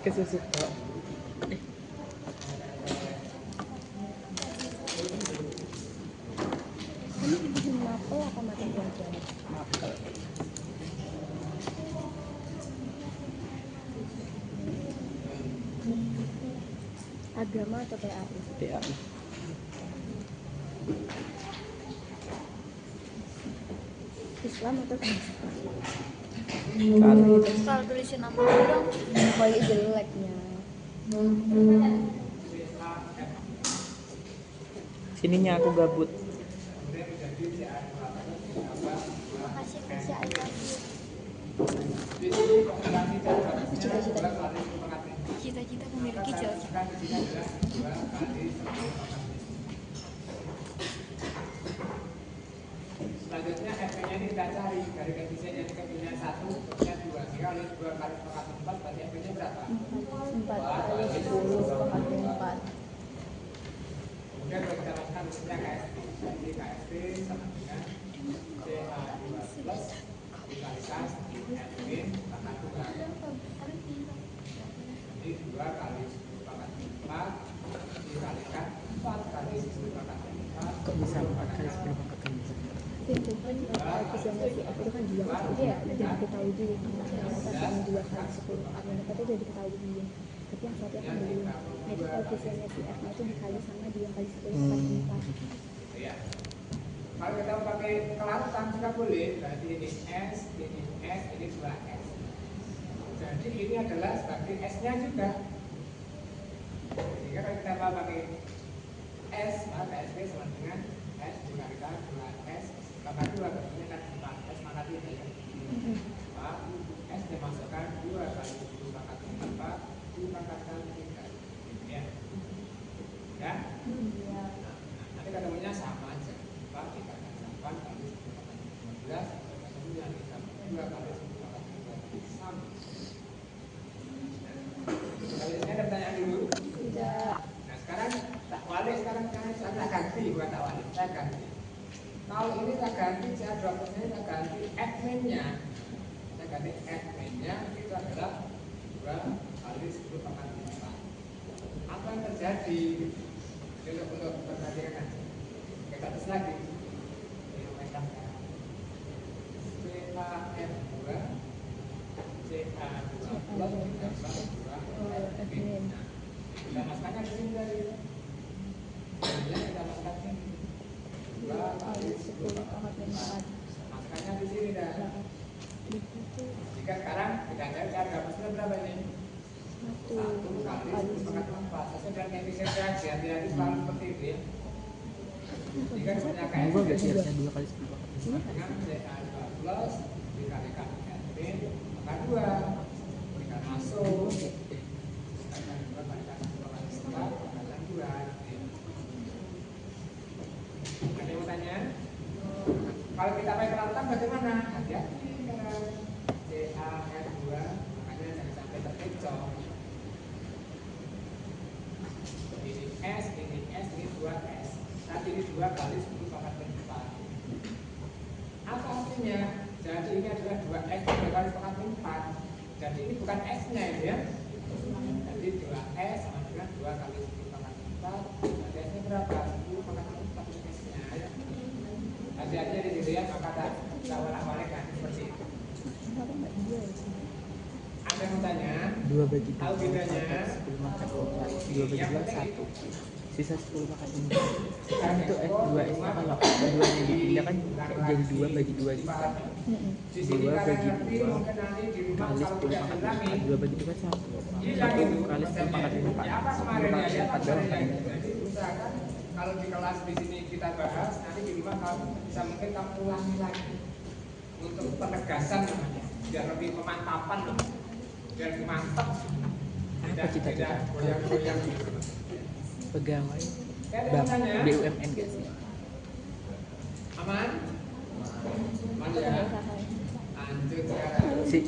kesusupan. Kamu bikin mapel apa mata pelajaran? Mapel. Agama atau PAI? PAI. Islam atau Kristen? Kalau Kalau tulisin nama dong. Kalau jeleknya. sininya aku gabut. Makasih Fasya, I love you. Apa cita-cita? Cita-cita memiliki cita-cita. Selanjutnya F-nya ini kita cari dari koefisien yang punya 1, punya 2. Jika oleh 2 kali sepakat 4, berarti F-nya berapa? 4 kali 10 sepakat 4. Kemudian kalau kita lakukan rumusnya KSP. Jadi KSP sama dengan CA2 plus dikalikan F-min pangkat 2. Jadi 2 kali 10 pangkat 4 dikalikan 4 kali 10 pangkat 4. Kok bisa 4 kali 10 pangkat 4? Itu kan koefisiennya si F itu kan 2 kan, jadi ya udah diketahui dulu ternyata yang 2 kali 10 ternyata itu udah diketahui dulu, tapi yang satu kan belum. Nah itu koefisiennya si F nya itu dikali sama 2 kali 10 pangkat 4. Ya. Kalau kita pakai kelautan juga boleh, berarti ini S, ini 2S. Jadi ini adalah sebagai S-nya juga. Sehingga kalau kita pakai S, maka KSP sama dengan S dikalikan 2S pangkat 2, berarti kan 4S pangkat 3 ya. Maka S dimasukkan 2 kali 10 pangkat 4 dipangkatkan 3. Ya. Ya? Nanti ketemunya sama aja. Pak dikalikan 8 kali 10 pangkat 15, ketemunya kita 2 kali 10 pangkat 3 sama. Saya ada pertanyaan dulu. Tidak. Nah sekarang tak balik, sekarang saya tak ganti, bukan tak balik, saya ganti. Kalau ini tak ganti, saya droppernya tak ganti adminnya. Saya ganti adminnya itu adalah 2 kali 10 pangkat 4. Apa yang terjadi? Untuk pertandingan aja. Kita terus lagi. CAF2 CA2 plus ditambah 2 admin. Kita masukkannya di sini dari kita masukkan ini 2 kali 10 pangkat 4. Masukkannya di sini dah. Jika sekarang kita cari cara dapatnya berapa ini? 1 kali 10 pangkat 4. Sesuai dengan koefisien reaksi, hati-hati selalu seperti itu ya. Jika punya Gua gak KSP siapnya 2 kali 10 pangkat 4. dengan CA2 plus dikalikan admin pangkat 2 kita masuk dikalikan 2 kalikan 10 pangkat 4 pangkatan 2. Ada yang mau tanya? Kalau kita pakai kelautan bagaimana? Hati-hati karena CA2 makanya jangan sampai terkecoh. Ini S, ini 2S. Nanti ini 2 kali 10 pangkat 4. Apa artinya? Jadi ini adalah 2S 2 kali pangkat 4. Jadi ini bukan S-nya ya. Jadi 2S sama dengan 2 kali 10 pangkat 4. Jadi S-nya berapa? 10 pangkat 4 S-nya ya. Hati-hati di situ ya, maka kita walak-walik kan seperti itu. Ada yang mau tanya? 2 bagi 2 Tahu bedanya? 10 pangkat 4. 2 bagi 2 1. Sisa 10 pangkat 4. Sekarang itu S2S nya kalau 2 nya dipindah kan jadi 2 bagi 2 gitu. 2 bagi 2 kali 10 pangkat 4. 2 bagi 2 kan 1 kali 10 pangkat 4. 10 pangkat 4 doang kan. Jadi usahakan kalau di kelas di sini kita bahas, nanti di rumah kamu bisa mungkin kamu ulangi lagi untuk penegasan namanya, biar lebih pemantapan loh, biar lebih mantap. Apa cita-cita? Goyang-goyang gitu. Pegawai Ada yang tanya? BUMN gak sih? Aman? Aman ya? Lanjut sekarang. Si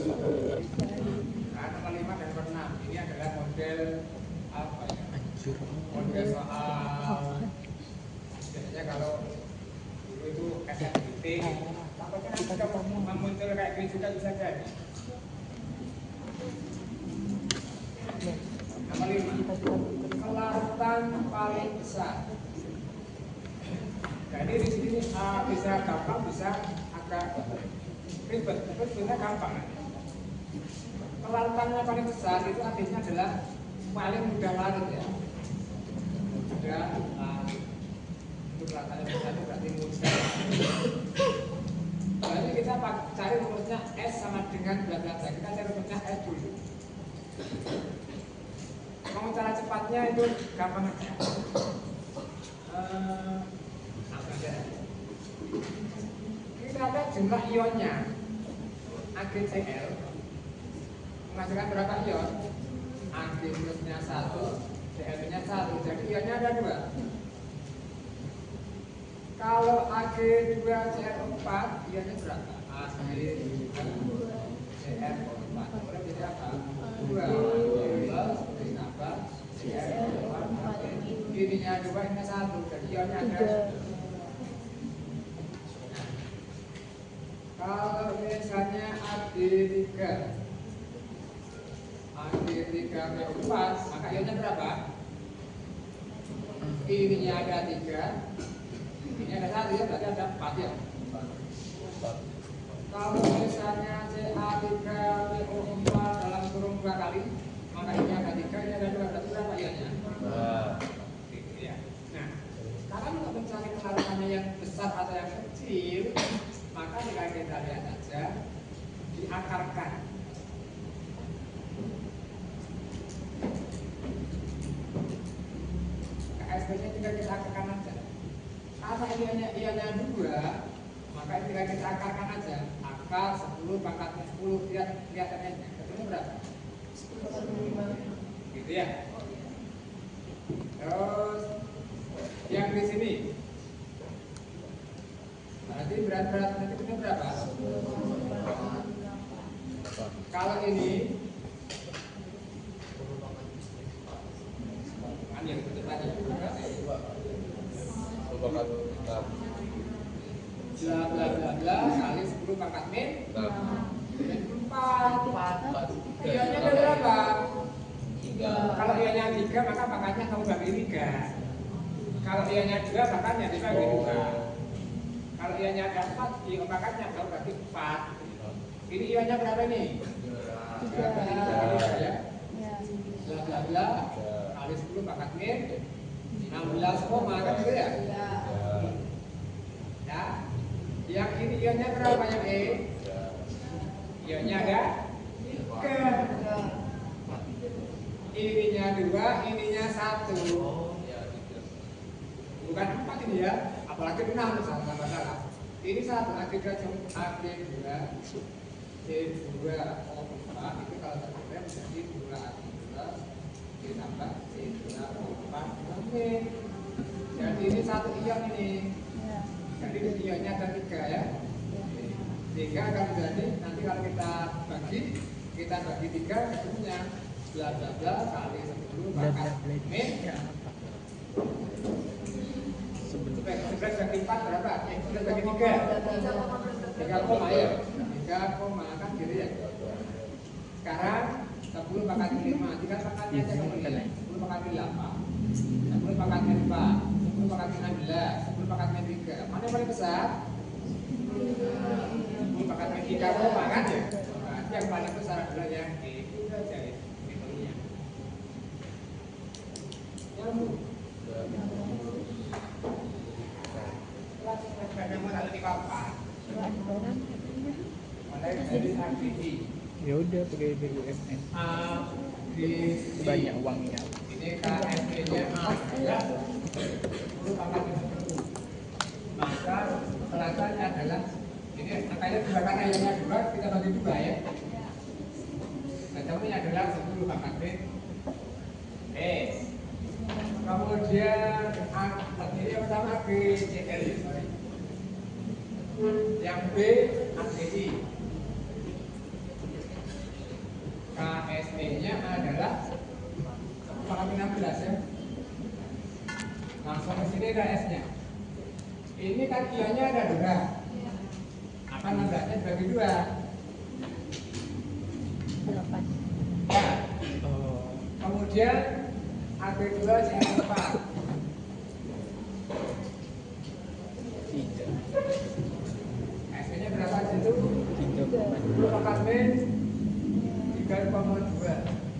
Nah, nomor 5 dan nomor 6 ini adalah model apa ya? anjur. Model soal biasanya kalau dulu itu SNBT takutnya nanti juga muncul kayak gini juga bisa jadi. Kelaratan paling besar. Jadi di sini bisa gampang, bisa agak ribet, tapi sebenarnya gampang. Kelaritannya paling besar itu artinya adalah paling mudah larut ya. Mudah larut. Itu kelihatannya besar itu berarti mudah. Jadi kita cari rumusnya S sama dengan bla bla bla. Kita cari rumusnya S dulu. Mau cara cepatnya itu gampang aja. Ini ternyata jumlah ionnya AgCl menghasilkan berapa ion? Ag plusnya 1, Cl nya 1. Jadi ionnya ada 2. Kalau Ag2Cl4 ionnya berapa? Ag2Cl4. Kemudian jadi apa? 2 plus ditambah Cl4. Ininya 2, ininya 1. Jadi ionnya ada. Kalau misalnya Ag3 Ag3PO4, maka ionnya berapa? Ininya ada 3, ini ada 1 ya, berarti ada 4 ya. Kalau misalnya Ca3PO4 dalam kurung 2 kali, maka ini ada 3, ini ada 2, berarti berapa ionnya? Gitu ya. Nah, karena untuk mencari kelaritannya yang besar atau yang kecil, maka jika kita lihat saja diakarkan. KSP-nya tinggal kita akarkan aja. Karena ionnya 2, maka tinggal kita akarkan aja. Akar 10 pangkatnya 10, lihat n-nya. Ketemu berapa? 10/5. Gitu ya. Terus yang di sini berarti berat nanti punya berapa? Kalau ini kan yang betul tadi bla bla bla bla kali 10 pangkat min 4. Ionnya ada berapa? 3. Kalau ionnya 3 maka pangkatnya kamu bagi 3. Kalau ionnya 2 pangkatnya dibagi 2. Kalau ionnya ada 4, ion pangkatnya kamu bagi 4. Ini ionnya berapa nih? 3 ya. Bla bla bla kali 10 pangkat min 16 koma kan gitu ya? Ya. Yang ini ionnya berapa yang E? Ionnya ada 3. Ininya 2, ininya 1. Bukan 4 ini ya, apalagi 6 misalnya masalah. Ini 1 Ag2 C2O4 itu kalau terkait menjadi 2Ag ditambah C2O4 min. Jadi ini 1 ion ini. Jadi ionnya ada 3 ya. Sehingga akan menjadi nanti kalau kita bagi 3 ketemunya bla bla bla kali 10 pangkat min. 11 bagi 4 berapa? 11 bagi 3 3 koma ya. 3 koma kan gitu ya. Sekarang 10 pangkat 5 tinggal pangkatnya aja kemudian 10 pangkat 8 10 pangkat 4 10 pangkat 16 10 pangkat 3. Mana yang paling besar? 10 pangkat 3 koma kan ya. Berarti yang paling besar adalah yang itu saja ya. Hitungnya nyambung. Ya udah pakai BUMN. Banyak uangnya. Ini KSP-nya ya. Maka kelasannya adalah ini angkanya dibakar ayamnya 2 kita bagi 2 ya. Contohnya adalah 10 pangkat B. Kemudian ini yang pertama AgCl. Yang B AgI. KSE-nya adalah 16 ya. Langsung ke sini KS-nya. Ini kan ionnya ada 2. Akan 16-nya dibagi 2. 8. Ya. Kemudian AG2 C4 3 SP-nya berapa di situ? 10 pangkat min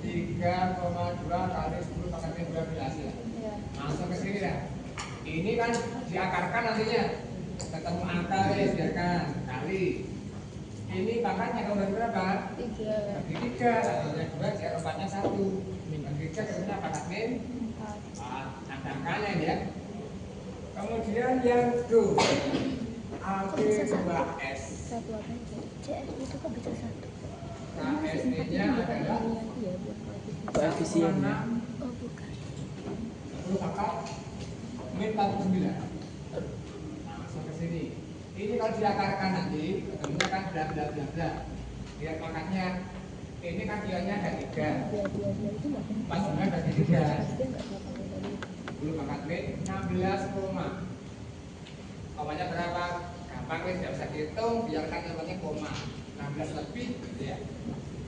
3,2 kali 10 pangkat min 12 ya. Langsung ke sini ya. Ini kan diakarkan nantinya. Ketemu angka ya, biarkan kali. Ini pangkatnya kalau bagi berapa? 3. Bagi 3, satunya 2, C4-nya 1. Bagi 3 sebenarnya pangkat min 4. Ada angkanya ya. Kemudian yang itu AG2S. Satu apa itu? CS itu kok bisa satu? KSD-nya adalah Iya, buat koefisien. koefisiennya. Oh, bukan. 10 pangkat min 49. Langsung ke sini. Ini kalau diakarkan nanti, ketemunya kan bla bla bla bla. Lihat pangkatnya. Ini kan ionnya ada 3. Dia itu nggak penting. Pas sebenarnya bagi 3. Dia nggak tahu kalau tadi. 10 pangkat min 16 koma. Komanya berapa? Gampang wis, tidak usah dihitung, biarkan namanya koma. 16 lebih gitu ya.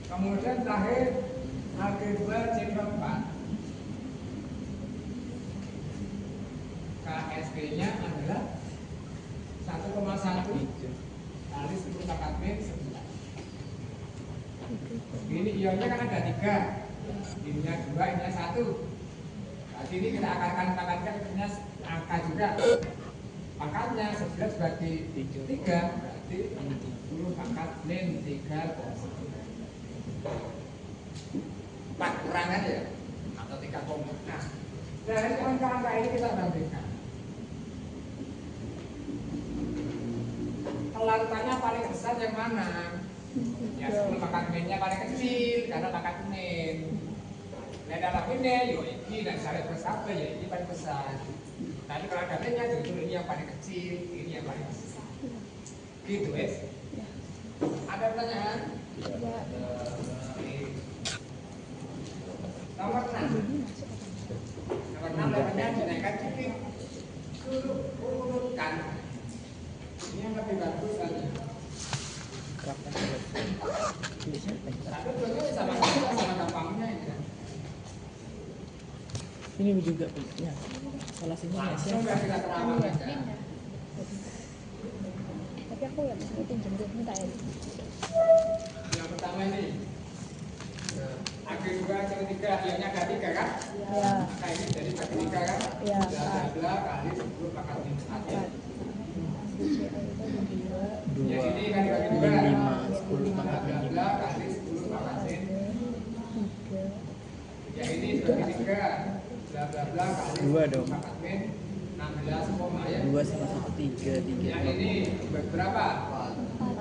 Kemudian terakhir AG2 C4. KSP-nya adalah 1,1 kali 10 pangkat min 11. Ini ionnya kan ada 3. Ininya 2, ininya 1. Berarti ini kita akarkan pangkatnya punya angka juga. Pangkatnya 11 bagi 3 berarti 10 pangkat min 3. 4 kurang aja atau 3 koma. Nah, dari angka-angka ini kita bandingkan. Kelarutannya paling besar yang mana? Ya 10 pangkat minnya paling kecil karena pangkat min. Nah dalam ini, yo ini dan saya terus apa ya ini paling besar. Tapi kalau ada minnya justru ini yang paling kecil, ini yang paling besar. Gitu es. Ada pertanyaan? Nomor 6. Nomor 6 levelnya dinaikkan sedikit. Urutkan. Ini yang lebih bagus tadi. Kapan selesai? Bisa Tapi dua-duanya sama gampangnya ini kan. ini juga punya salah sini nggak sih? Langsung kita terawang aja. Tapi aku ya mau pinjam dia minta ya. Yang pertama ini AG2 C3, ionnya ada 3 kan? Iya. Nah ini jadi bagi 3 kan? Iya. Bla bla kali 10 pangkat min 4. Yang ini kan dibagi 2 kan? 10 pangkat min Bla bla kali 10 pangkat min. Yang ini dibagi 3. Bla bla bla kali 2 dong. 10 pangkat min 16 koma ya. 2 sama 1 3 Yang ini dibagi berapa? 4.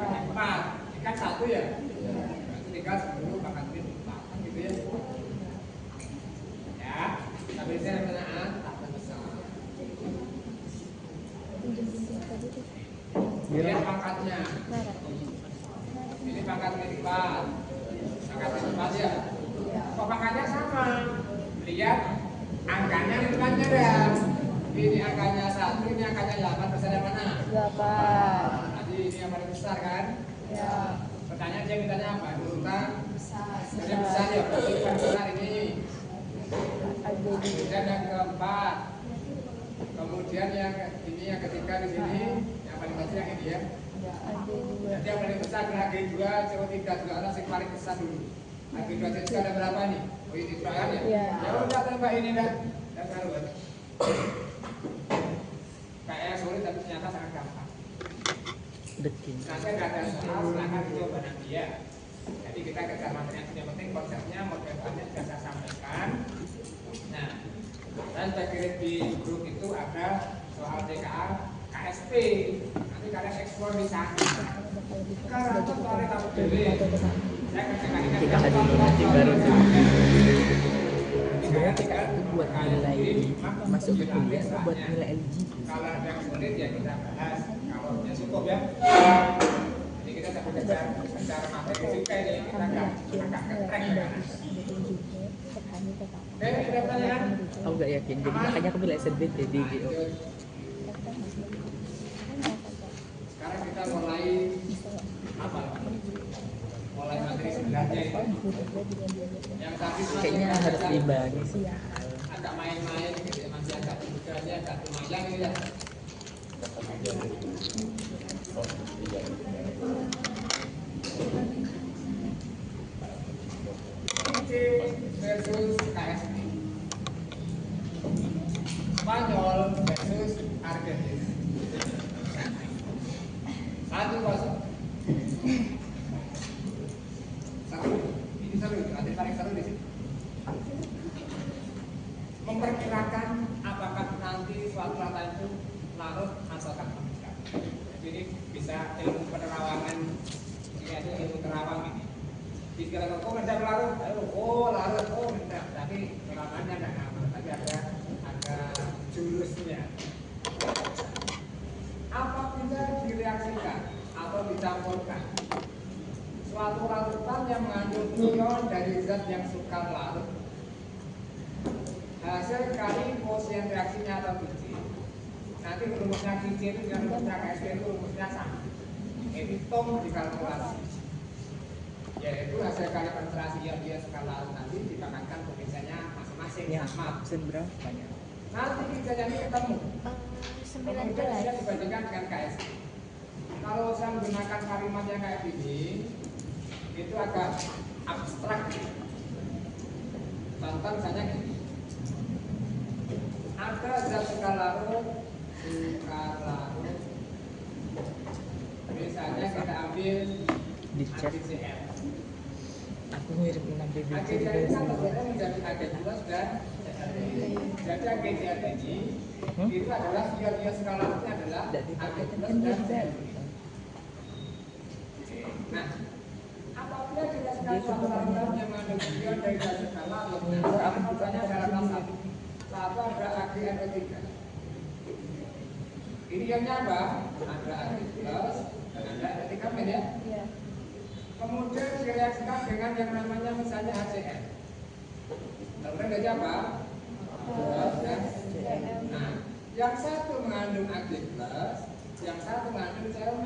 Ini kan 1 ya? Berarti tinggal 10 pangkat min 4 kan gitu ya? Ya, tapi saya pertanyaan tak besar. Lihat pangkatnya. Ini pangkat min 4. Pangkat min 4 ya? Kok pangkatnya sama? Lihat angkanya depannya dah. Ini angkanya 1, ini angkanya 8, besar yang mana? 8. Tadi ini yang paling besar kan? Ya. Pertanyaan dia mintanya apa? Urutan besar. Yang besar ya, berarti yang besar ini. Kemudian yang keempat. Kemudian yang ini yang ketiga di sini, yang paling besar yang ini ya. Jadi yang paling besar adalah AG2 CO3 karena yang paling besar dulu. AG2 CO3 ada berapa nih? Oh ini soalnya ya? Iya. Ya udah tembak ini dah. Dan taruh. Kayaknya sulit tapi ternyata sangat gampang. dekin. Nah, saya nggak ada soal, silahkan dicoba nanti ya. Jadi kita kejar materi yang penting konsepnya, model bahannya sudah saya sampaikan. Nah, dan saya kirim di grup itu ada soal TKA KSP. Nanti kalian eksplor di sana. Karena itu soalnya kamu pilih. Saya kerjakan ini. Kita hadir nanti baru sebenarnya TKA itu buat nilai masuk ke kuliah atau buat nilai eligible? Kalau ada yang sulit ya kita bahas. Kalau ya cukup ya. Jadi kita sampai kejar materi juga ini kita agak ngetrek ya. Oke, ada pertanyaan? Aku nggak yakin, jadi makanya aku pilih SNBT di GO. Sekarang kita mulai apa? Mulai materi sebenarnya itu. Yang tadi Kayaknya harus diimbangi sih. agak misalnya satu mayang ini ya. IC versus KSP. Spanyol versus Argentina. 1-0. Satu. Ini seru. Nanti tarik seru di sini. Memperkirakan apakah nanti suatu rata itu larut atau mengikat. Jadi bisa ilmu penerawangan, yaitu ilmu terawang ini. Dikira kok ngendap larut, oh larut, oh ngendap, tapi terawangannya tidak aman, tapi ada jurusnya. Apabila direaksikan atau dicampurkan suatu larutan yang mengandung ion dari zat yang sukar larut, hasil kali koefisien reaksinya atau Qc. Nanti rumusnya Qc itu dengan rumusnya KSP itu rumusnya sama. Ini tong dikalkulasi, yaitu hasil kali konsentrasi ion dia sukar larut nanti dipangkatkan koefisiennya masing-masing sama. Berapa ya? Nanti Qc-nya ini ketemu. Kemudian bisa 19. dibandingkan dengan KSP. Kalau saya menggunakan kalimat yang kayak gini, itu agak abstrak. Contoh misalnya gini. Ada zat sukar larut. Misalnya kita ambil Dicek. AgCl. Aku ngirim 6 BBM AgCl ini kan terbentuk menjadi Ag+ dan jadi AgCl ini itu adalah ion-ion sukar larutnya adalah Ag+ dan Cl. Nah, apabila direaksikan suatu larutan yang mengandung ion dari zat sukar larut, misalnya dalam kelas 1 ada AgNO3. Ini ionnya apa? Ada Ag+ dan ada NO3 ya. Iya. Kemudian direaksikan dengan yang namanya misalnya HCl. Kemudian jadi apa? Dan nah, yang satu mengandung Ag+, yang satu mengandung Cl-.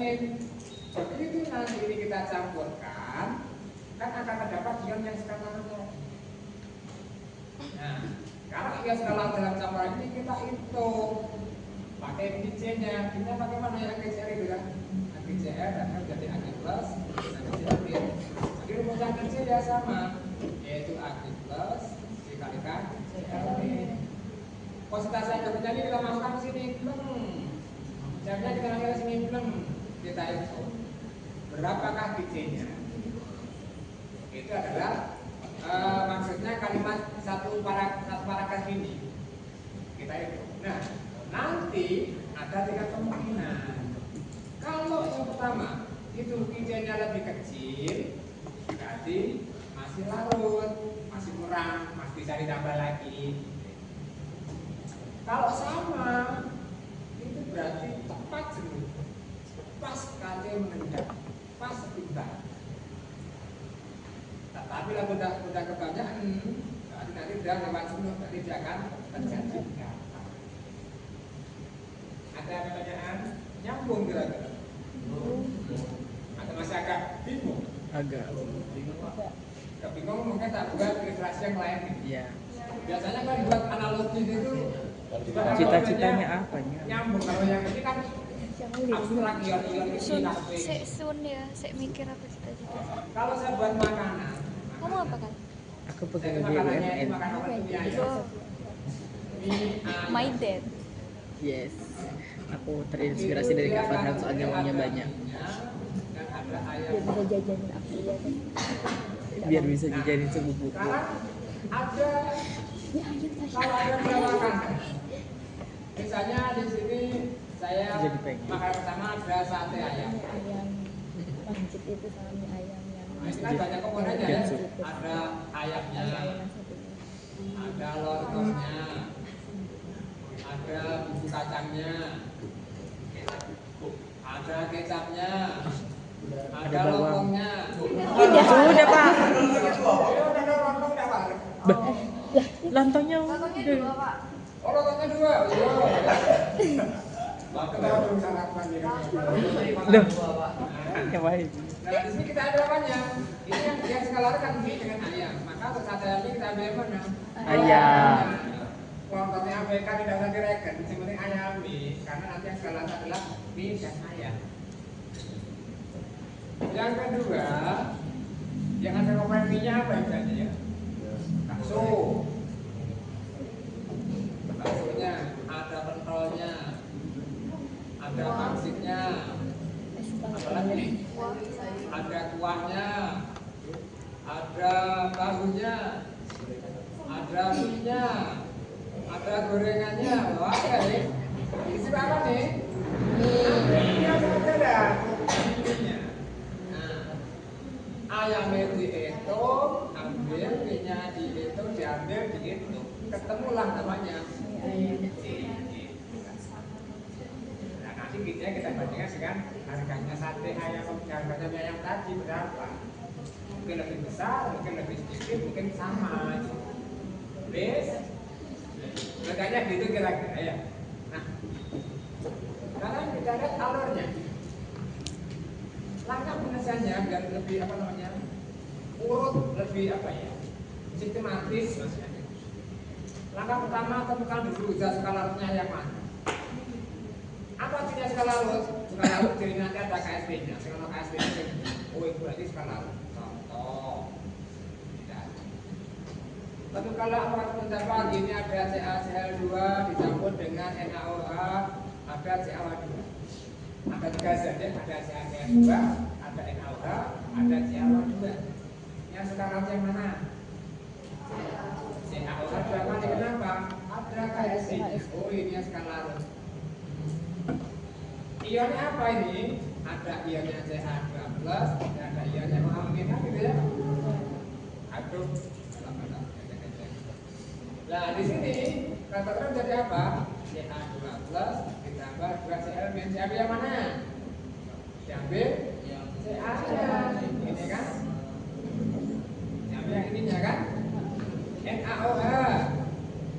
Begitu nanti ini kita campurkan, kan akan terdapat ion yang sukar larutnya. Nah, kalau ion sukar larut dalam campuran ini kita hitung pakai C-nya. Ini bagaimana ya AgCl itu kan? AgCl dan jadi Ag+, dan Cl. Jadi rumus AgC ya sama, yaitu Ag+ dikalikan Cl. Konsentrasi Ag+nya ini kita masukkan ke sini, Cl-nya kita masukkan ke sini, kita hitung berapakah Qc-nya. Itu adalah maksudnya kalimat satu paragraf ini kita hitung. Nah, nanti ada 3 kemungkinan. Kalau yang pertama itu Qc-nya lebih kecil, berarti masih larut, masih kurang, masih bisa ditambah lagi. Kalau sama, itu berarti tepat jenuh, pas Kc mengendap, pas seimbang. Tapi lah udah kebanyakan, nanti udah lewat jenuh, nanti dia akan terjadi. Ada pertanyaan? Nyambung kira-kira? Atau masih agak bingung? Agak. Agak bingung mungkin tak buat ilustrasi yang lain. Iya. Biasanya kan buat analogi itu Cita-citanya apanya? nyambung. Kalau yang ini kan abstrak, ion-ion Sun, ini. sun ya, saya mikir apa cita-cita. Kalau saya buat makanan, Kamu apa kan? Aku itu pegang makanannya itu BUMN. makanan kimia ya. Oh, my dad. Yes. Aku terinspirasi dari Kak Farhan soalnya uangnya banyak. Dan ada ayam. Biar bisa jajanin aku ya kan. Biar bisa jajanin sebuku. Sekarang ada Ya ayam Tasya. kalau ada penawaran, misalnya di sini saya Jadi pengen. makan pertama ada sate ayam. Ayam wajib itu sama mie ayam yang Nah, ini kan banyak komponennya ya. Ada ayamnya, ayam yang satunya. ada lontongnya, ada bumbu kacangnya, ada kecapnya, ada bawang. lontongnya. Sudah Pak. Ada lontong enggak, Pak? Bah, lontongnya Lontongnya udah. 2, Pak. Oh, lontongnya 2. Iya. Waktu belum sarapan ya. Duh. Ya baik. Nah, di sini kita ada apanya? Ini yang skala kan mie dengan ayam. Maka untuk sate ayamnya kita ambil yang mana? Ayam. Kuantumnya ABK tidak usah direken, yang penting ayami, karena nanti yang skala adalah Mi dan ayam. Yang kedua, yang ada komponennya apa istilahnya ya? Bakso. Baksonya, ada pentolnya, ada pangsitnya, apa lagi? Ada kuahnya, ada tahunya, ada mie-nya, ada gorengannya. Wah, ya. Isi apa nih? Mie saja dah. Ayamnya dihitung, ambil mie-nya dihitung, diambil dihitung, ketemulah namanya. Nah, nanti kita bandingkan dengan harganya sate ayam, harganya mie ayam tadi berapa? Mungkin lebih besar, mungkin lebih sedikit, mungkin sama. Bis, makanya gitu kira-kira ya. Nah, sekarang kita lihat alurnya. Langkah penyelesaiannya biar lebih apa namanya, urut, lebih apa ya, sistematis maksudnya. Langkah pertama tentukan dulu zat skala larutnya yang mana. Apa cirinya skala larut? Skala larut ciri nanti ada KSP-nya. Kalau KSP-nya, oh itu berarti skala larut. Contoh. Lalu kalau apakah mencapai ini ada CaCl2 dicampur dengan NaOH, ada CaO2. Ada 3 zat ya, ada CaCl2, ada NaOH, ada CaO2. Yang sekarang yang mana? CaOH berapa nih? Kenapa? Ada KSP-nya. Oh ini yang skala larut. Ionnya apa ini? Ada ionnya CH2+, ada ionnya OH- gitu ya. Aduh. Nah di sini katakan jadi apa? CH2+ ditambah 2Cl minus Cl yang mana? Diambil Ca-nya, ini kan? Diambil yang ininya kan? NaOH.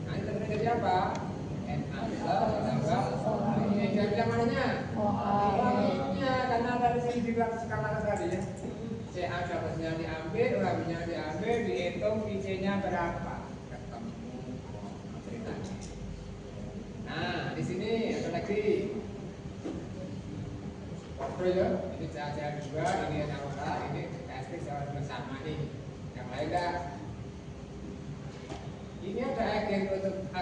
Nah ini ternyata jadi apa? Na ditambah ini diambil yang mananya? OH-nya, karena dari sini juga skala tadi ya. Ca+-nya diambil, OH-nya diambil, dihitung IC-nya berapa? Nah, di sini ada lagi. Waktu ya, ini CaCl2, ini NaOH, ini KSP sama nih. Yang lain enggak? Ini ada AgNO3,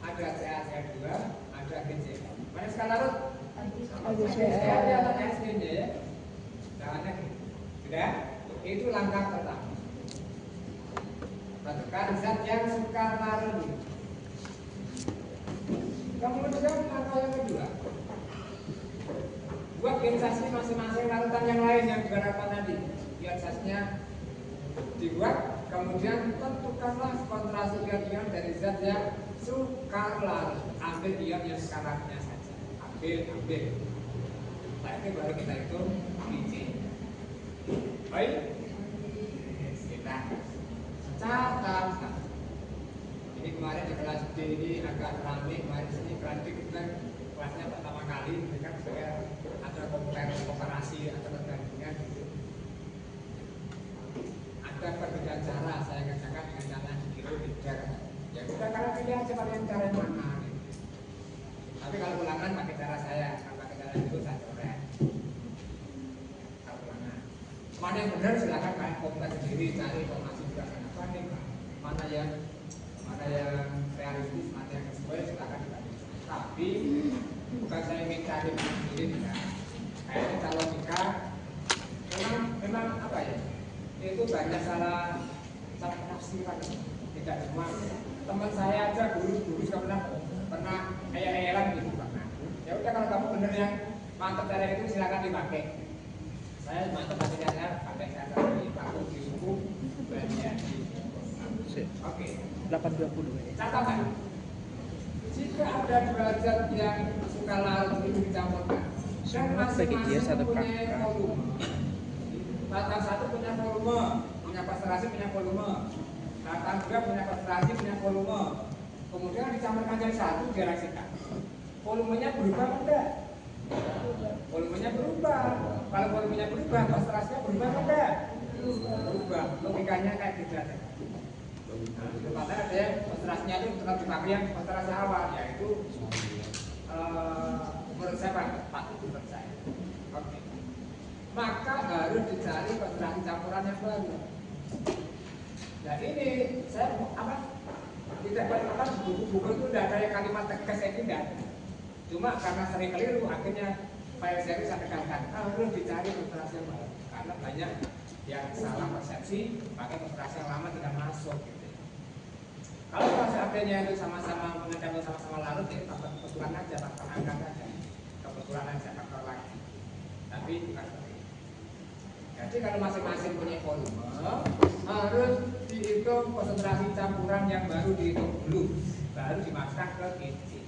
ada CaCl2, ada AgCl. Mana skala larut? AgCl di atas KSP-nya ya. Caranya sudah? Itu langkah pertama. Tentukan zat yang skala larut. Kemudian langkah yang kedua, buat ionsasi masing-masing larutan yang lain yang diharapkan tadi. Ionsasinya dibuat, kemudian tentukanlah konsentrasi ion-ion dari zat yang sukar larut. Ambil ion yang sekarangnya saja. Ambil. Setelah itu baru kita hitung IC. Baik, kita catat. Ini kemarin di kelas D ini agak ramai, kemarin sini kelas D kita kelasnya pertama kali, mereka saya ada komparasi, ada perbandingan gitu. Ada perbedaan cara, saya kerjakan dengan cara kilo beda. Ya kita karena pilih aja pada yang cara yang mana. Gitu. Tapi kalau ulangan pakai cara saya, kalau pakai cara itu saya coret. Kalau ulangan, mana yang benar silakan kalian kompas sendiri, cari informasi juga kenapa nih, mana yang realistis, mana yang sesuai silakan dibandingkan. Tapi bukan saya minta sendiri tidak. Kayaknya kalau logika memang apa ya? Itu banyak salah tafsiran. Tidak semua. Teman saya aja guru juga pernah ayah-ayahan gitu pernah. Ya udah kalau kamu benar yang mantap cara itu silakan dipakai. Saya mantap saya pakai cara ini pakai di suku bagian. Oke. 820. Catatan. Jika ada derajat yang suka larut itu dicampurkan dan masing-masing punya volume. Batang satu punya volume, punya konsentrasi, punya volume. Batang dua punya konsentrasi, punya volume. Kemudian dicampurkan jadi satu, direaksikan. Volumenya berubah enggak? Volumenya berubah. Kalau volumenya berubah, konsentrasinya berubah enggak? Berubah. Logikanya kayak gitu aja. Nah, di tempatnya ada yang konsentrasinya itu tetap dipakai yang konsentrasi awal, yaitu menurut saya paling tepat menurut saya. Oke. Maka harus dicari konsentrasi campuran yang baru. Nah ini saya apa? Tidak apa buku-buku itu tidak ada yang kalimat tegas saya tidak. Cuma karena sering keliru akhirnya file seri saya tekankan harus dicari konsentrasi yang baru karena banyak yang salah persepsi pakai konsentrasi yang lama tidak masuk gitu. Kalau seandainya itu sama-sama mengendap sama-sama larut ya kebetulan aja faktor angka saja, kebetulan aja faktor lagi. Tapi bukan seperti itu. Jadi kalau masing-masing punya volume harus dihitung konsentrasi campuran yang baru dihitung dulu, baru dimasukkan ke kisi.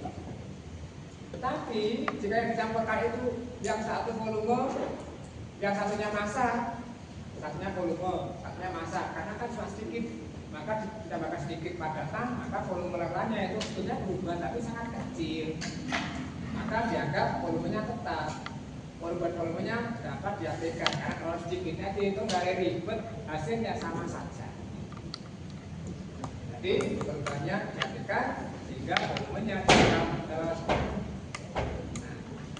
Tapi jika yang dicampurkan itu yang satu volume, yang satunya massa, satunya volume, satunya massa, karena kan cuma sedikit, maka ditambahkan sedikit padatan, maka volume levelnya itu sebetulnya berubah tapi sangat kecil. Maka dianggap volumenya tetap. Volumenya dapat diaplikasikan karena kalau sedikitnya dihitung dari ribet, hasilnya sama saja. Jadi volumenya diaplikasikan sehingga volumenya tidak.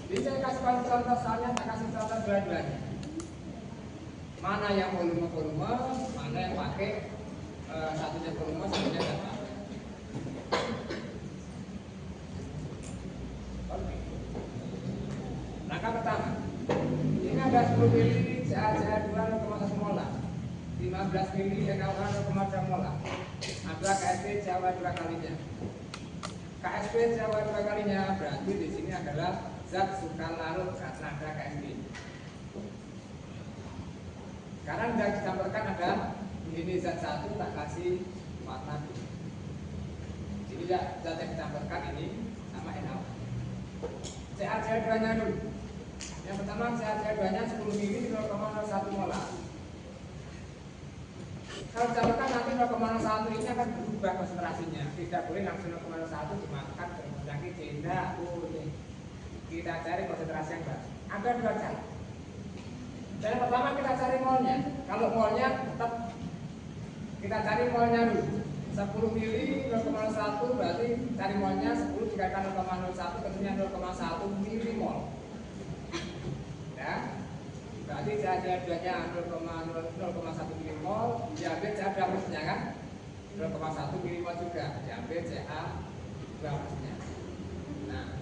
Jadi saya kasih contoh soalnya, saya kasih contoh dua-duanya. Mana yang volume, mana yang pakai satunya volume, satunya data. Oke. Langkah pertama, ini ada 10 mili CaCO2 0,1 molar, 15 mili NaOH 0,2 molar, ada KSP CaO2 kalinya. KSP CaO2 kalinya berarti di sini adalah zat suka larut karena ada KSP. Sekarang yang dicampurkan ada ini zat satu tak kasih warna biru. Jadi ya zat yang dicampurkan ini sama NaOH. CaCO2 nya dulu. Yang pertama CaCO2 nya 10 mili 0,01 molar. Kalau dicampurkan nanti 0,01 ini akan berubah konsentrasinya. Tidak boleh langsung 0,01 dimasukkan ke lagi tidak boleh. Kita cari konsentrasi yang baru. Ada dua cara. Yang pertama kita cari molnya. Kalau molnya tetap kita cari molnya dulu. 10 mili 0,1 berarti cari molnya 10 dikalikan 0,01 tentunya 0,1 milimol. Ya. Berarti CaCO2 nya 0,1 milimol, diambil CA2 nya kan 0,1 milimol juga, diambil CA2 nya. Nah,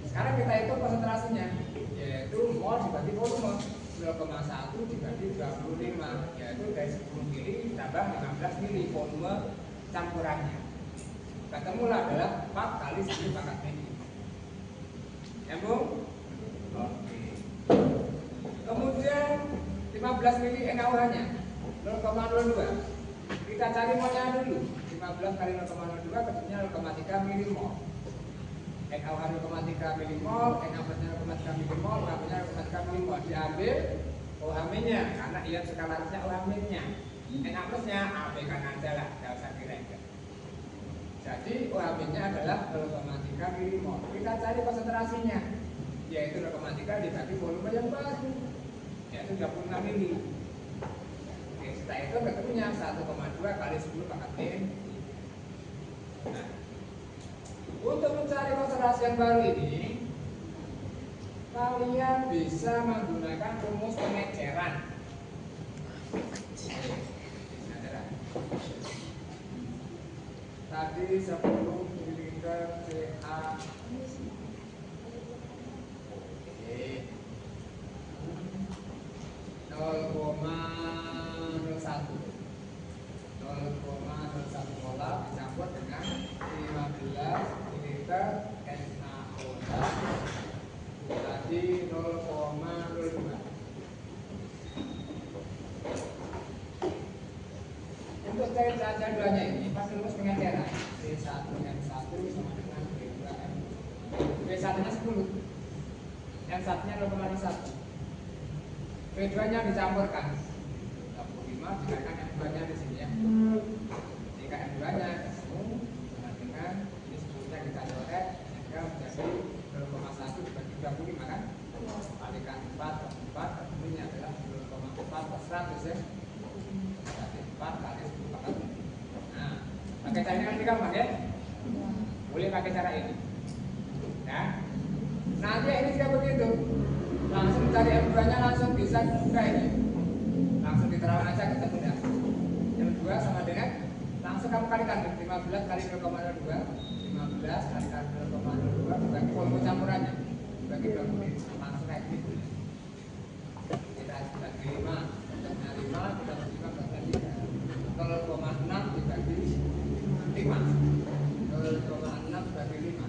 sekarang kita hitung konsentrasinya, yaitu mol dibagi volume 0,1 dibagi 25, yaitu dari 10 mili ditambah 15 mili volume campurannya. Ketemulah adalah 4 kali 10 pangkat mili. Nyambung? Oke. Kemudian 15 mili NaOH nya 0,02. Kita cari molnya dulu. 15 kali 0,02 ketemunya 0,3 milimol. NaOH 0,3 milimol, NaOH nya 0,3 milimol, OH nya 0,3 milimol. Diambil OH-nya karena ion skalarsnya OH-nya. Na plusnya abaikan aja lah, tidak usah direngek. Jadi OH-nya adalah 0,3 milimol. Kita cari konsentrasinya, yaitu 0,3 dibagi volume yang baru, yaitu 26 mili. Oke, setelah itu ketemunya 1,2 kali 10 pangkat N. Nah, untuk mencari konsentrasi yang baru ini, kalian bisa menggunakan rumus pengeceran. Tadi 10 ml Ca. Oke. 0,01 molar dicampur dengan 15 ml NaOH tadi 0,02. Untuk cari CaCO2 nya ini pas rumus pengeceran B1N1 sama dengan B2N. B1 nya 10, N1 nya 0,1. B2 nya dicampurkan 25 dikalikan N2 nya di sini ya. Jika N2 nya ketemu sama dengan ini 10 nya kita coret sehingga menjadi 0,1 dibagi 25 kan. Kalikan 4 ketemunya adalah 0,4 per 100 ya. Berarti 4 kali 10 pangkat. Nah, Pakai cara ini kan gampang ya. Boleh pakai cara ini. Ya. Nanti ini juga begitu. Langsung cari M2-nya langsung bisa buka ini. Langsung diterapkan aja ketemu ya. M2 sama dengan langsung kamu kalikan 15 kali 0,02 15 kali 0,02 bagi volume campurannya bagi 20 langsung kayak gitu. Kita bagi 5 contohnya 5 kita bagi 5 bagi 0,6 dibagi 5 0,6 bagi 5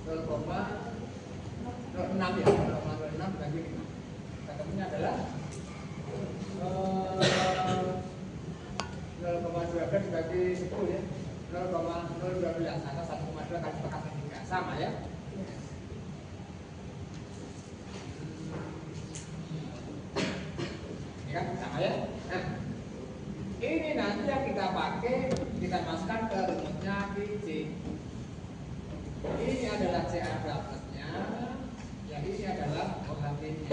0,06 ya 0,06 bagi 5 ketemunya adalah 0,12 bagi 10 ya 0,012 atau 1,2 kali pekatan 3 sama ya. Ini kan sama ya. Nah, ini nanti yang kita pakai kita masukkan ke rumusnya QC. Ini adalah CA plusnya, yang ini adalah OHT-nya.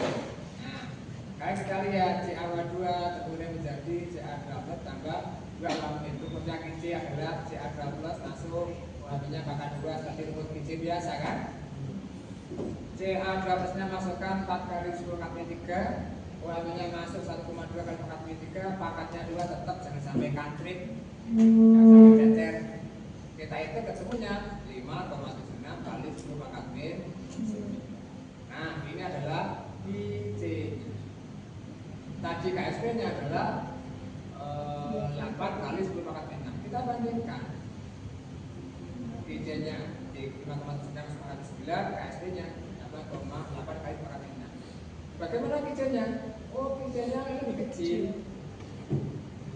Nah, kayak kita lihat CA2 kemudian menjadi CA2 tambah 2 ulang itu rumusnya QC adalah CA2 plus langsung OHT-nya bakal 2 seperti rumus QC biasa kan. CA2 plusnya masukkan 4 kali 10 kali 3 OHT-nya masuk 1,2 kali 4 kali 3 pakatnya 2 tetap jangan sampai kantrit jangan sampai cecer. Kita itu ketemunya 5,76 kali 10 pangkat min. Nah ini adalah IC. Tadi KSP nya adalah 8 kali 10 pangkat min. Nah, kita bandingkan IC nya di 5,76 pangkat 9 KSP nya 8,8 kali pangkat min. Bagaimana IC nya? Oh IC nya lebih kecil.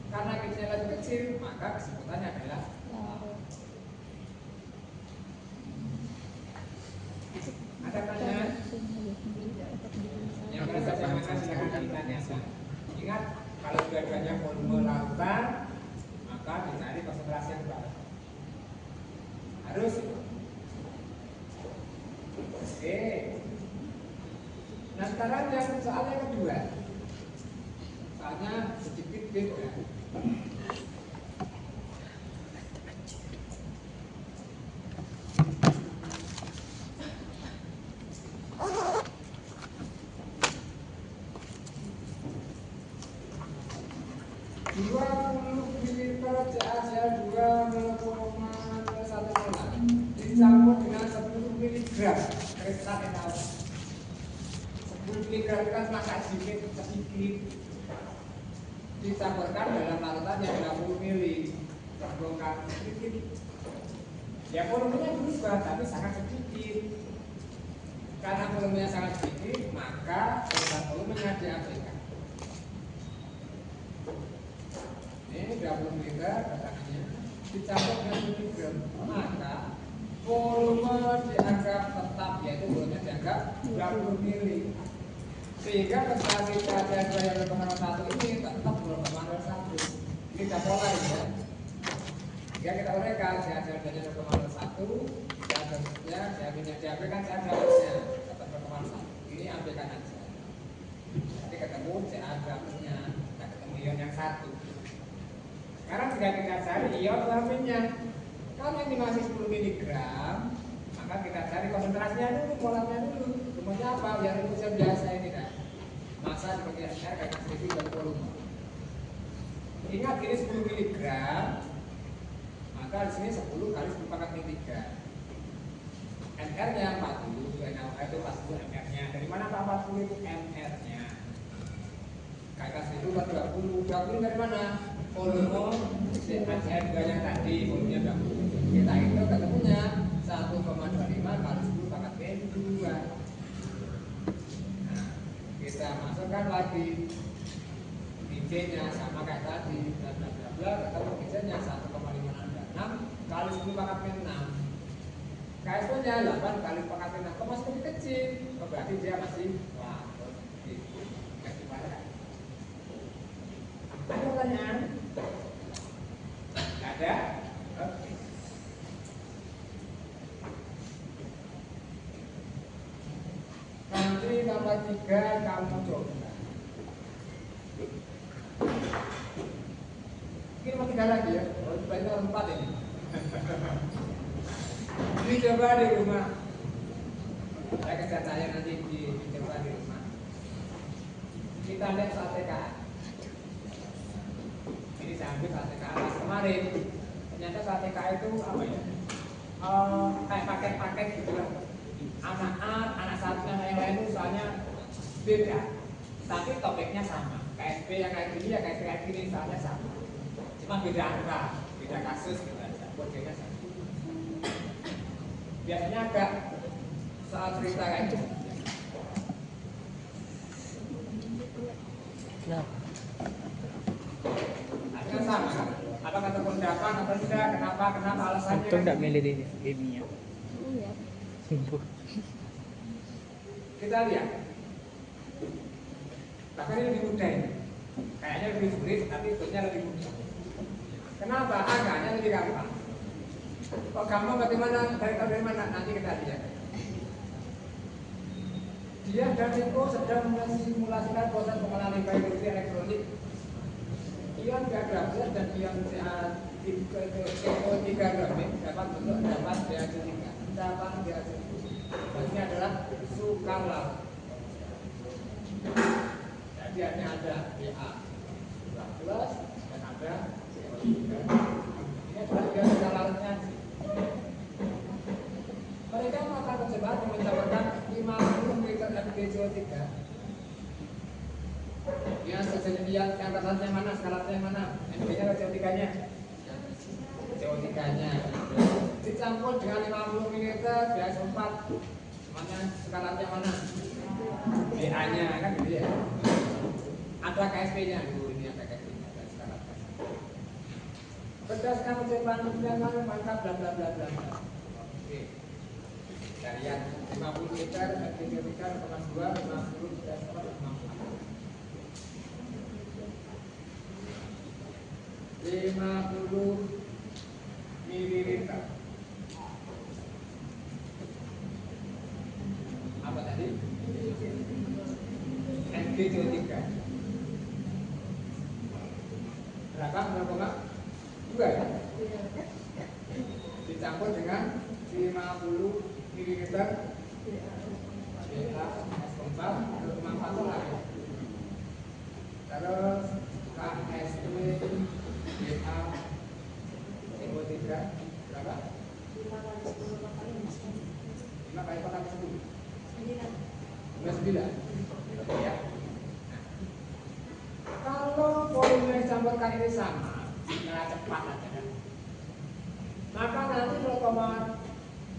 Karena IC nya lebih kecil maka kesimpulannya adalah ada pertanyaan? Yang mana silakan ditanyakan. Ingat kalau dua-duanya volume lautan maka dicari konsentrasi yang baik. Harus. Oke. Nah sekarang yang soalnya kedua. Soalnya sedikit beda. Dicampur dengan 10 mg kristal etanol. 10 mg itu kan sangat sedikit dicampurkan dalam larutan yang 20 ml campurkan sedikit ya volumenya berubah tapi sangat sedikit. Karena volumenya sangat sedikit maka besar volumenya diabaikan. Ini 20 ml batangannya dicampur dengan 10 mg maka volume dianggap tetap, yaitu volumenya dianggap 20 ml. Sehingga konsentrasi CH2 yang 0,1 ini tetap 0,01. Ini kita pola ya. Jika kita uraikan CH2 nya 0,01, CH2-nya diambilkan CH2-nya tetap 0,1. Ini ambilkan aja. Nanti ketemu CH2-nya, kita ketemu ion yang satu. Sekarang jika kita cari ion lainnya. Kalau ini masih 10 mg, maka kita cari konsentrasinya dulu, molarnya dulu. Rumusnya apa? Ya rumusnya biasa ini kan. Massa dibagi R kali selisih dan volume. Ingat ini 10 mg, maka di sini 10 kali 10 pangkat min 3. MR-nya 40, NaOH itu 40 MR-nya. Dari mana Pak 40 itu MR-nya? Kakak itu 20 dari mana? Volume CH2-nya tadi, volumenya 20. Kita itu ketemunya 1,25 kali 10 pangkat min 2. Nah, kita masukkan lagi IC-nya sama kayak tadi, bla bla bla bla, ketemu IC-nya 1,566 kali 10 pangkat min 6. KSP-nya 8 kali pangkat min 6. Kok masih lebih kecil? Oh, berarti dia masih gitu. Ada pertanyaan? Ada? Oke. Nanti tambah 3 kamu coba. Ini mau 3 lagi ya? Oh, berarti 4 ini. Ini coba di rumah. Saya kerja saya nanti dicoba di rumah. Kita lihat soal TKA. Ini saya ambil soal TKA pas kemarin. Ternyata soal TKA itu apa ya? Kayak paket-paket gitu lah. Anak A, anak satu, anak yang lain itu soalnya beda. Tapi topiknya sama. KSP yang kayak gini ya KSP kayak gini soalnya sama. Cuma beda angka, beda kasus gitu aja. Kodenya sama. Biasanya agak soal cerita kayak gitu. Kenapa? Kan sama kan? Apa kata pendapat apa tidak? Kenapa alasannya? Untung nggak milih ini ya. Iya. Sumpah. Kita lihat. Bahkan ini lebih mudah ini. Kayaknya lebih sulit, tapi sebetulnya lebih mudah. Kenapa? Agaknya lebih gampang. Kok gampang bagaimana? Dari mana? Nanti kita lihat. Dia dan Niko sedang mensimulasikan proses pengenalan biologi elektronik ion gagrafiat dan ion CO3 grafik dapat bentuk dapat BaCO3. Dapat BaCO3. Ini adalah sukarlar. Jadi ini ada Ba+ dan ada CO3. Ini adalah ion sukarlarnya. Mereka melakukan percobaan mencapai 50 liter MgCO3. Ya, yang atasnya mana, skalarnya mana? MG-nya atau CO3-nya? CO3-nya. Dicampur dengan 50 ml BaS4. Mana skalarnya mana? BA-nya kan gitu ya. Ada KSP-nya dulu, ini ada KSP-nya, ada skalar. Berdasarkan percobaan penilaian mantap bla bla bla bla. Oke. Kita lihat 50 liter MgCO3 0,2 50 BaS4 50 mililiter. Apa tadi? MgCO3. Berapa? 0,2 ya? Dicampur dengan 50 mililiter BaS4 0,4 lah. Terus KSP BaCO3 berapa? 5 kali 10. 9. Ya. Kalau volume yang dicampurkan ini sama, cepat aja kan. Maka nanti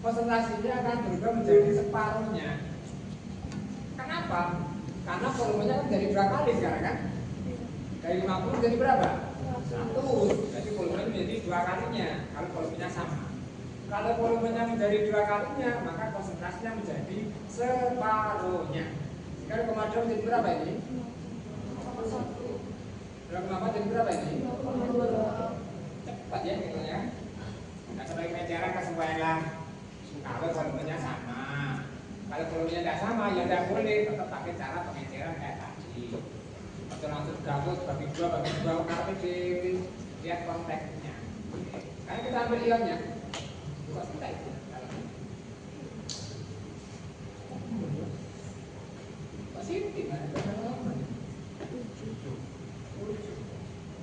konsentrasinya akan berubah menjadi separuhnya. Kenapa? Karena volumenya kan jadi 2 kali sekarang kan? Dari 50 jadi berapa? 100. Jadi volumenya menjadi 2 kalinya kalau volumenya sama. Kalau volumenya menjadi 2 kalinya, maka konsentrasinya menjadi separuhnya. Sekarang komadron jadi berapa ini? 2,4 jadi berapa ini? Cepat ya gitu ya. Nah, sebagai cara kesesuaian. Kalau volumenya sama. Kalau volumenya tidak sama, ya tidak boleh. Tetap pakai cara pengejaran kayak tadi. Atau langsung gabut bagi dua karena lihat konteksnya. Karena kita ambil ionnya, bukan kita itu. Positif kan?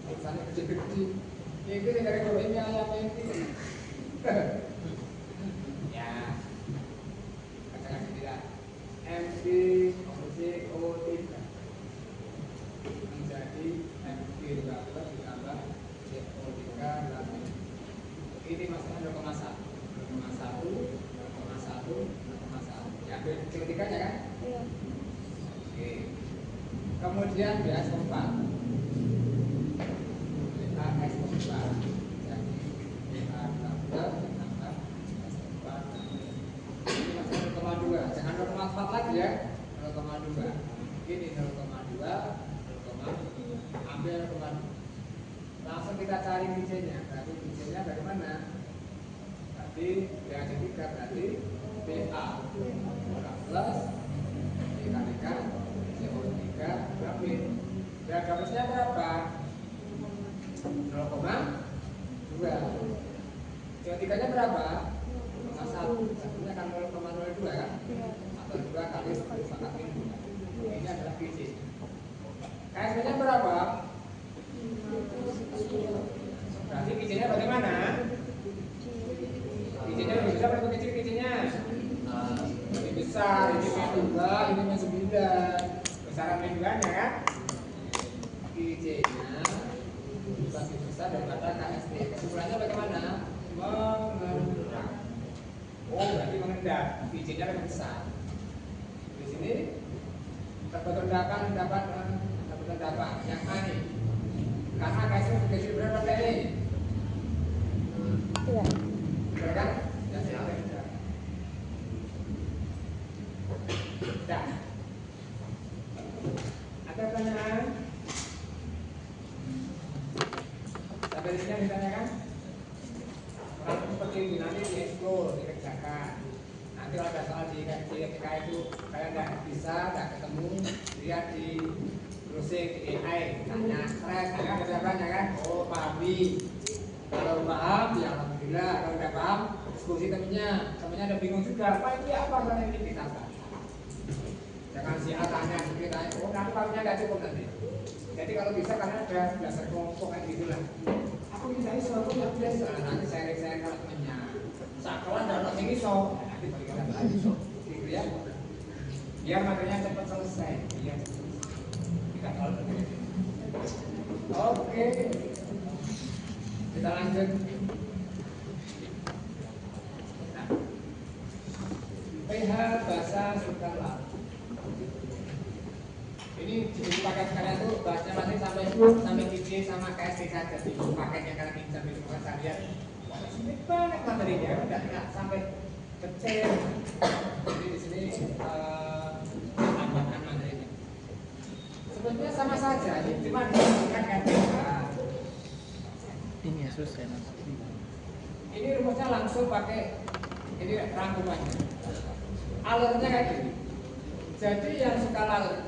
Misalnya kecil-kecil, itu negara ini ayam ini. Ya, katakan tidak. MgCO3 menjadi MG12 ditambah CO3 lagi. Ini maksudnya 0,1 ya, CO3 nya kan? Iya. Oke. Kemudian BaS4 jadi BA12 ditambah BaS4. Ini masih 0,2, jangan 0,4 lagi ya, 0,2. Ini 0,2, ambil 0,2. Langsung kita cari DJ-nya. Berarti DJ-nya dari mana? Berarti BaC3 berarti BA plus dikalikan CO3 grafit. grafitnya berapa? 0,2. 23-nya berapa? 0,1. Satunya kan 0,02 kan? Atau 2 kali 10 pangkat min 2. Ini adalah VC. KSP-nya berapa? Berarti VC-nya bagaimana? VC-nya lebih besar atau kecil VC-nya? Lebih besar, ini min 2, ini min 9. Besaran min 2-nya kan? VC-nya lebih besar daripada KSP. Kesimpulannya bagaimana? Mengendap. Oh, berarti mengendap. VC-nya lebih besar. Di sini terbentuk endapan yang A nih. Karena KSP lebih kecil berapa kali? Iya. Benar kan? Ya, sudah. Dah. Ada pertanyaan? Sampai di sini ditanyakan? Kalau seperti ini nanti dieksplor, dikerjakan. Nanti kalau ada soal di KPK itu kalian nggak bisa, nggak ketemu, lihat di browsing di AI, tanya stres, ada jawabannya kan? Oh pahami. Kalau paham, ya alhamdulillah. Kalau nggak paham, diskusi temennya ada bingung juga. Pak itu apa kalau ini ditambah? Jangan si A tanya, si tanya, oh nanti pahamnya nggak cukup nanti. Jadi kalau bisa karena ada belajar kelompok kayak gitulah. Aku bisa iso, aku nggak biasa. Nanti sharing kalau temennya. Sakawan dan ini so, nanti balikan lagi so, gitu ya. Biar materinya cepat selesai. Biar kita tahu. Oke, kita lanjut. Nah, PH bahasa Sukala. Ini di paket kalian tuh bahasnya masih sampai PC sama KSP saja di paket yang kalian pinjam itu kan saya lihat. Wah, sulit banget materinya, udah nggak sampai kecil. Jadi di sini tambahkan materinya. Sebenarnya sama saja, cuma dibandingkan KPK. Ini ya selesai nanti. Ini rumusnya langsung pakai ini rangkumannya. Alurnya kayak gini. Jadi yang skala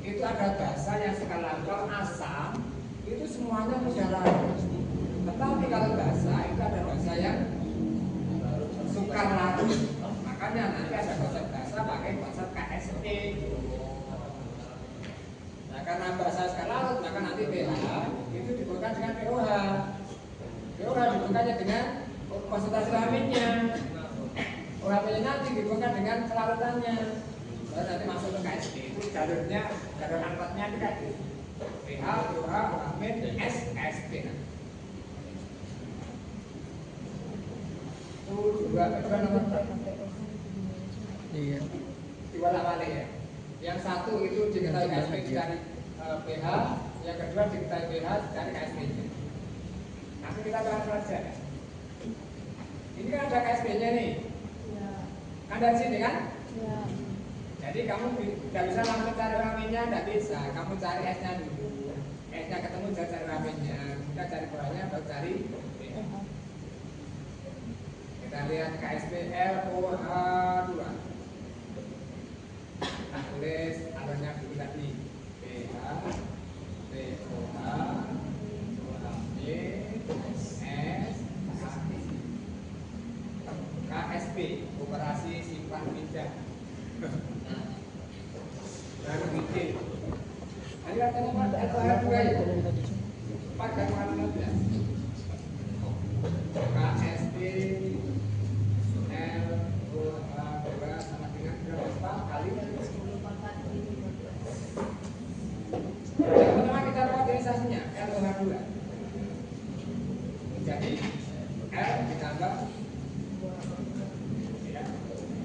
itu ada bahasa yang skala kalau asam itu semuanya mujarab. Tetapi kalau bahasa itu ada bahasa yang sukar lalu. Makanya nanti ada konsep bahasa pakai konsep KSP. Nah karena bahasa skala laut maka nanti pH itu dibukanya dengan pOH. pOH dibukanya dengan konsentrasi aminnya. OH-nya nanti dibukanya dengan kelarutannya. Lalu nanti masuk ke KSP itu jalur angkotnya itu kayak gitu. pH, pOH, amin, S, KSP. Dua nomor Iya. Diwala-wali ya. Yang satu itu diketahui KSP dari pH, yang kedua diketahui pH dari KSP-nya. Nanti kita bahas saja. Ini kan ada KSP-nya nih. Kan dari sini kan? Ya. Jadi kamu tidak bisa langsung cari aminnya, tidak bisa. Kamu cari S-nya dulu. S-nya ketemu jangan cari aminnya. Kita cari pH-nya baru cari pH. Kita lihat KSP LOH2. Nah, tulis alurnya dulu tadi. pH, pOH, OH, S, KSP, operasi simpan pindah. Baru bikin. Tadi katanya Pak LOH2 ya? Pak dan 15. KSP LOH2 sama dengan berapa kali? Pertama kita lihat organisasinya LOH2. Jadi L ditambah ya.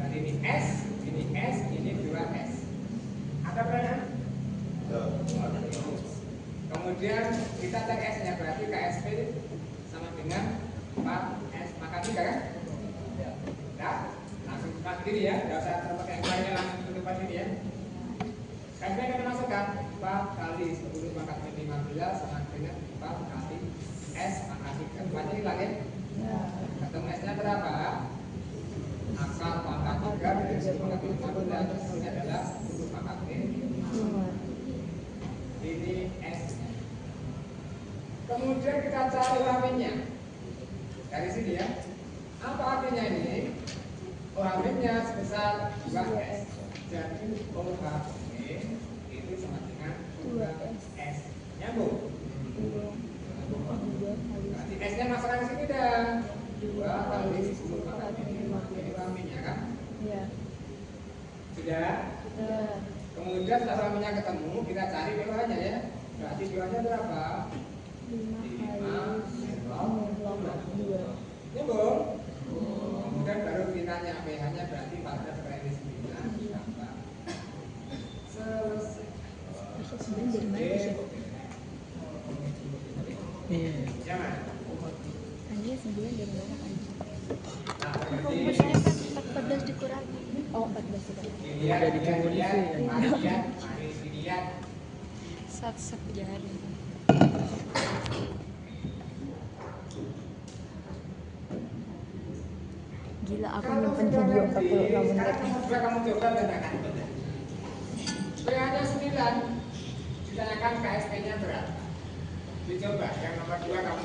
Dan ini S, ini 2S. Ada pertanyaan? Kemudian kita cek S-nya berarti KSP sama dengan 4S maka 3 kan? Nah, langsung tempat sendiri ya, tidak usah terpakai yang lainnya langsung ke tempat sini ya. KSP kita masukkan 4 kali 10 pangkat min 15 sama dengan 4 kali S pangkat 3. Tempatnya hilang ya? Ketemu S-nya berapa? Akar pangkat 3 dari 10 pangkat min 15 ini adalah 10 pangkat min 5. Ini S-nya. Kemudian kita cari aminnya. dari sini ya. Apa artinya ini? OH-nya sebesar 2S. Jadi OH itu sama dengan 2S. Nyambung? Berarti S-nya masukkan ke sini dah. 2 kali 10 kali 5 ini aminnya kan? Iya. Sudah? Kemudian setelah aminnya ketemu, kita cari BOH-nya ya. Berarti BOH-nya berapa? 5 kali 2. Nyambung? Kemudian baru kita tanya pH-nya, berarti pada ini 9 tambah. Selesai. Bisa 9 dari mana bisa? Iya. Jangan. Hanya 9 dari mana kan? Rumusnya kan 14 dikurangi. Oh, 14 dikurangi. Udah ditulis sih. Dilihat. Sat-sat jari. Gila, aku nyimpen video 46 menit. Sudah kamu coba tanyakan. pH-nya 9. Ditanyakan KSP-nya berapa? Dicoba yang nomor 2 kamu